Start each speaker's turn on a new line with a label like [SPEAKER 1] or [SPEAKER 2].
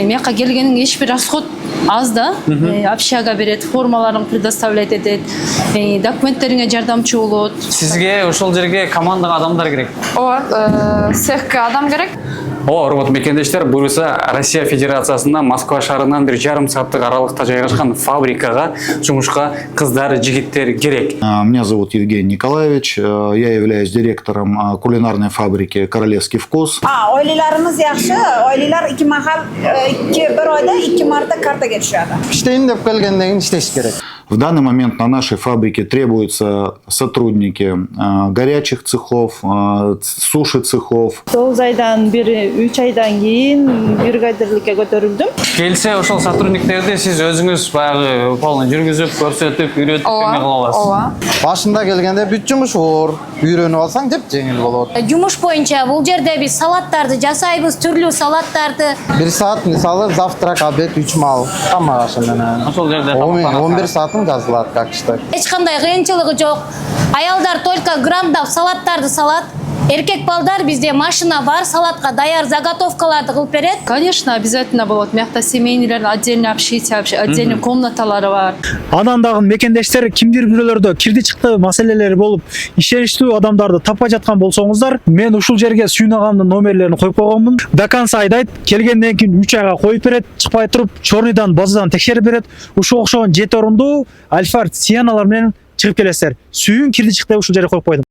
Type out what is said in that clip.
[SPEAKER 1] Мияка келгенин эч бир расход аз да. Общага берет, формаларын предоставлять этет, документтериңе жардамчы болот.
[SPEAKER 2] Сизге ошол жерге командага адамдар керек.
[SPEAKER 3] Ооба, цехке адам керек.
[SPEAKER 2] Урматтуу мекендештер, буюрса Россия Федерациясында Москва шаарынан 1,5 сааттык аралыкта жайгашкан фабрикага жумушка кыздар, жигиттер керек.
[SPEAKER 4] Меня зовут Евгений Николаевич, я являюсь директором кулинарной фабрики «Королевский вкус».
[SPEAKER 5] Oilalarimiz yaxshi, oilalar ikki mahal, bir oyda 2 marta kartaga tushadi.
[SPEAKER 6] İşteyim deb kelgenden keyin işleş gerek.
[SPEAKER 4] В данный момент на нашей фабрике требуются сотрудники горячих цехов, суши цехов.
[SPEAKER 7] 9 айдан бери 3 айдан кийин бригадирликке көтөрүлдүм.
[SPEAKER 2] Келсе ошол сотрудниктерди сиз өзүңүз баягы полный жүргүзүп, көрсөтүп, үйрөтүп эме кыла аласыз.
[SPEAKER 3] Ооба.
[SPEAKER 6] Başında gelgende бүт жумуш оор. Үйрөнүп алсаң деп жеңил болот.
[SPEAKER 8] Жумуш боюнча бул жерде биз салаттарды жасайбыз, түрлүү салаттарды.
[SPEAKER 6] 1 saat мисалы завтрак, обед, 3 мал. Тамак ашы менен.
[SPEAKER 2] Ошол жерде
[SPEAKER 6] 11 saatın жазылат как иштеп.
[SPEAKER 8] Эч кандай кыйынчылыгы жок. Аялдар только грамдап салаттарды салат. Эркек балдар бизде машина бар, салатка даяр заготовкаларды кылып берет.
[SPEAKER 1] Конечно, обязательно болот. Миякта семейныйлердин отдельный общежитие, отдельный комнаталары бар.
[SPEAKER 9] Анан дагы мекендештер кимдир бирөөлөрдө кирди чыкты маселелери болуп, ишеничтүү адамдарды таппай жаткан болсоңуздар, мен ушул жерге Сүйүн агамдын номерлерин коюп койгонмун. До конца айдайт, келгенден кийин 3 айга коюп берет, чыкпай туруп, чорныйдан базадан текшерип берет. Ушул окшогон 7 орундуу Альфард Сианалар менен чыгып келесиздер. Сүйүн кирди чыкты ушул жерге коюп койдум.